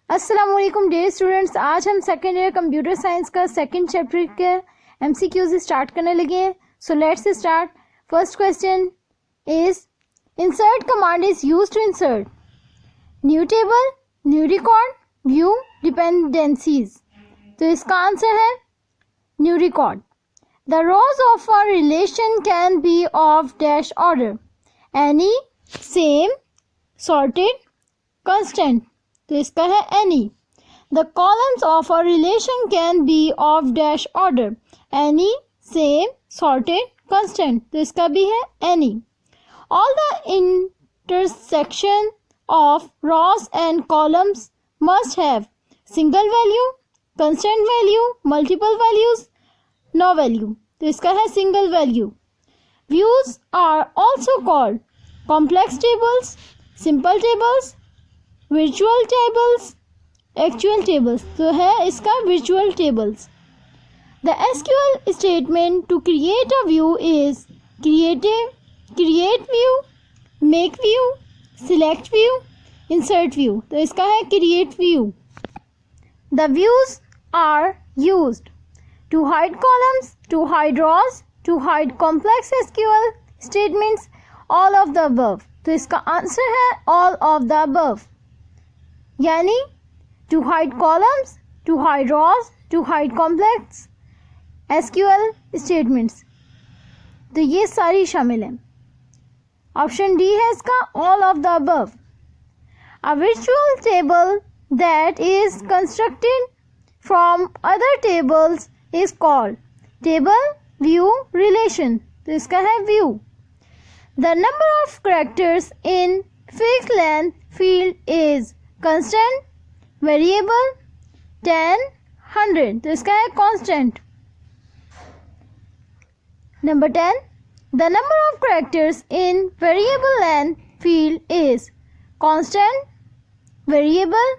अस्सलाम वालेकुम dear students, आज हम सेकेंड ईयर कंप्यूटर साइंस का सेकंड चैप्टर के एमसीक्यूज स्टार्ट करने लगे हैं. So let's start. First question is insert command is used to insert new table, new record, view dependencies. तो इसका आंसर है new record. The rows of a relation can be of dash order, any, same, sorted, constant. तो इसका है any. The columns of a relation can be of dash order, any, same, sorted, constant. तो इसका भी है any. All the intersection of rows and columns must have single value, constant value, multiple values, no value. तो इसका है single value. Views are also called complex tables, simple tables, virtual tables, actual tables. तो है इसका virtual tables. The SQL statement to create a view is create view, make view, select view, insert view. तो इसका है create view. The views are used to hide columns, to hide rows, to hide complex SQL statements, all of the above. तो इसका answer है all of the above. यानी to hide columns, to hide rows, to hide complex SQL statements. तो ये सारी शामिल हैं. Option D है इसका all of the above. A virtual table that is constructed from other tables is called table, view, relation. तो इसका है view. The number of characters in fixed length field is constant, variable, 10, 100. तो इसका है constant. Number 10. The number of characters in variable length field is constant, variable,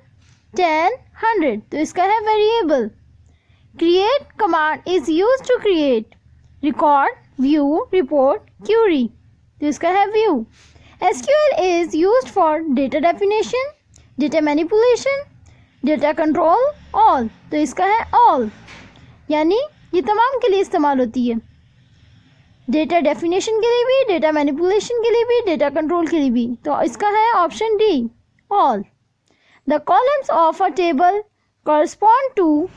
10, 100. तो इसका है variable. Create command is used to create record, view, report, query. तो इसका है view. SQL is used for data definition, data manipulation, data control, all. तो इसका है all. यानी ये तमाम के लिए इस्तेमाल होती है. डेटा डेफिनेशन के लिए भी, डेटा मैनिपुलेशन के लिए भी, डेटा कंट्रोल के लिए भी. तो इसका है option D all. The columns of a table correspond to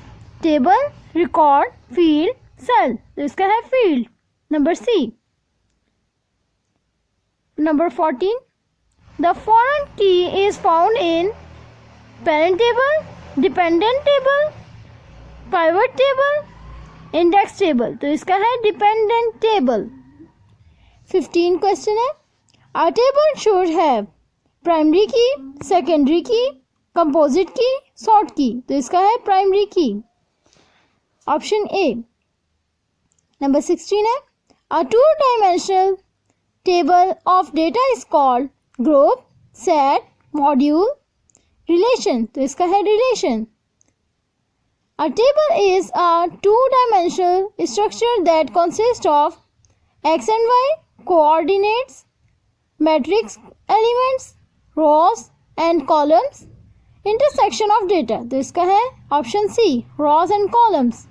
table, record, field, cell. तो इसका है field. Number C. Number 14. The foreign key is found in parent table, dependent table, pivot table, index table. तो इसका है dependent table. 15 question है. A table should have primary key, secondary key, composite key, sort key. तो इसका है primary key. Option A. Number 16 है. A two-dimensional table of data is called group, set, module, relation. तो इसका है relation. A table is a two dimensional structure that consist of X and Y coordinates, matrix elements, rows and columns, intersection of data. तो इसका है option C rows and columns.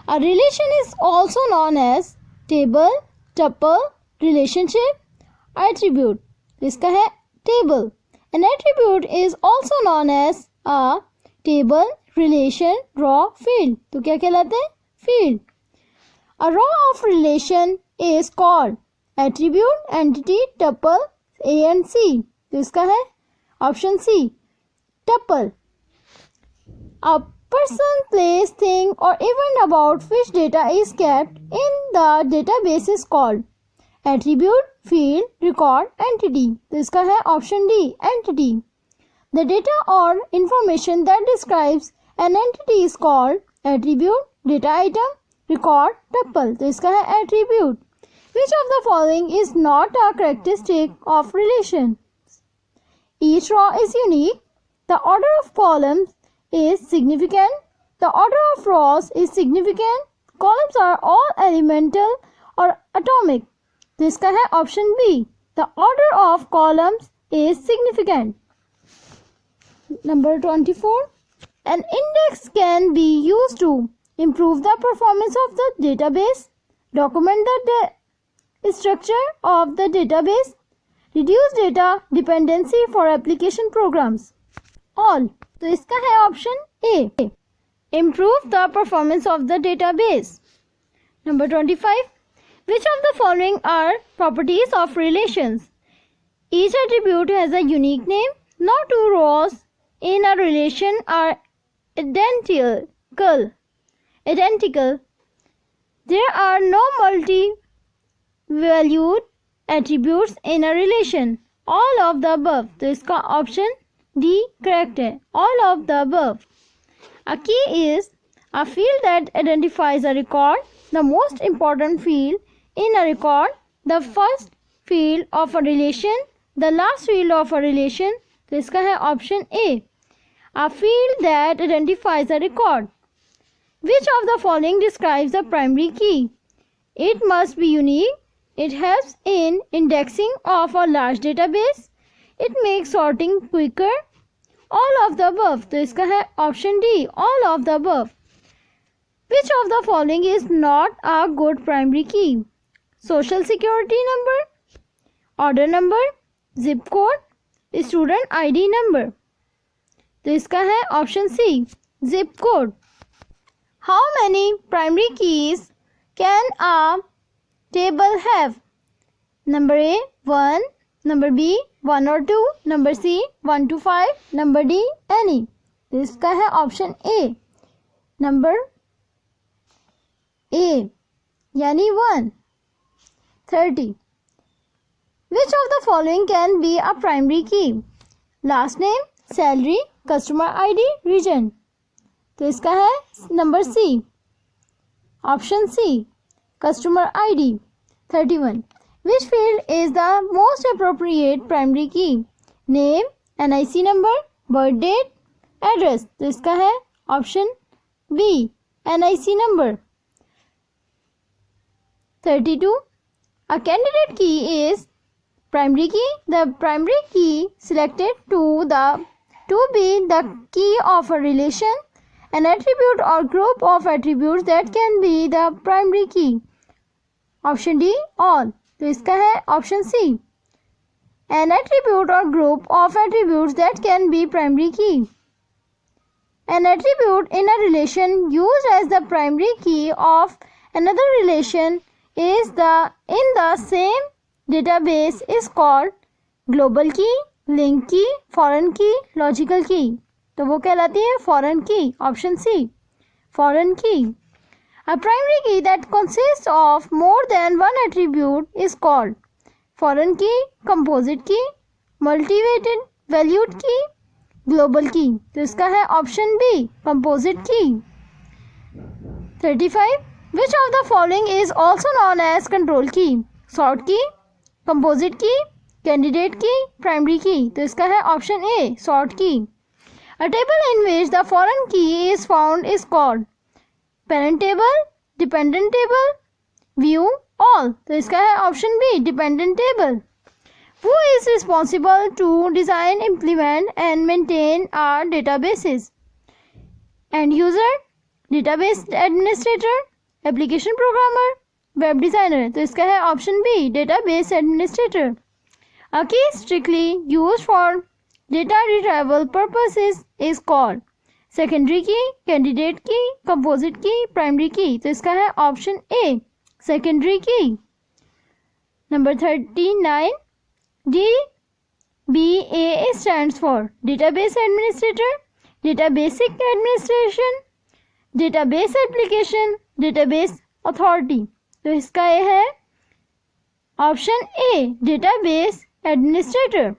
A relation is also known as table, tuple, relationship, attribute. इसका है table. An attribute is also known as a table, relation, row, field. तो क्या कहलाते हैं? Field. A row of relation is called attribute, entity, tuple, A and C. तो इसका है option C tuple. A person, place, thing or event about which data is kept in the database is called attribute, field, record, entity. तो इसका है option D entity. The data और information that describes an entity is called attribute, data item, record, tuple. तो इसका है attribute. Which of the following is not a characteristic of relation? Each row is unique. The order of columns is significant. The order of rows is significant. Columns are all elemental और atomic. तो इसका है option be the order of columns is significant. Number 24. An index can be used to improve the performance of the database, document the structure of the database, reduce data dependency for application programs. All. तो इसका है option A, improve the performance of the database. Number 25. Which of the following are properties of relations? Each attribute has a unique name. No two rows in a relation are identical. There are no multi-valued attributes in a relation. All of the above. तो इसका option D correct है. All of the above. A key is a field that identifies a record. The most important field in a record, the first field of a relation, the last field of a relation. तो इसका है option A, a field that identifies a record. Which of the following describes the primary key? It must be unique. It helps in indexing of a large database. It makes sorting quicker. All of the above. तो इसका है option D, all of the above. Which of the following is not a good primary key? Social security number, order number, zip code, student ID number. तो इसका है option C, zip code. How many primary keys can a table have? Number A 1, number B 1 or 2, number C 1 to 5, number D any. तो इसका है option A, number A यानी 1. 30. Which of the following can be a primary key? Last name, salary, customer ID, region. तो इसका है number C, option C, customer ID. 31. Which field is the most appropriate primary key? Name, NIC number, birth date, address. तो इसका है option B, NIC number. 32. A candidate key is primary key. The primary key selected to be the key of a relation. An attribute or group of attributes that can be the primary key. Option D all. तो इसका है option C, an attribute or group of attributes that can be primary key. An attribute in a relation used as the primary key of another relation is in the same database is called global key, link key, foreign key, logical key. तो वो कहलाती है foreign key, option C, foreign key. A primary key that consists of more than one attribute is called foreign key, composite key, multi-valued key, global key. तो इसका है option B, composite key. 35. Which of the following is also known as control key? Sort key, composite key, candidate key, primary key. तो इसका है option A, sort key. A table in which the foreign key is found is called parent table, dependent table, view, all. तो इसका है option B, dependent table. Who is responsible to design, implement and maintain our databases? End user, database administrator, application programmer, web designer. तो इसका है option B, database administrator. A key strictly used for data retrieval purposes is called secondary key, candidate key, composite key, primary key. तो इसका है option A, secondary key. Number 39. DBA stands for database administrator, database administration, database application, database authority. तो इसका ये है option A, database administrator.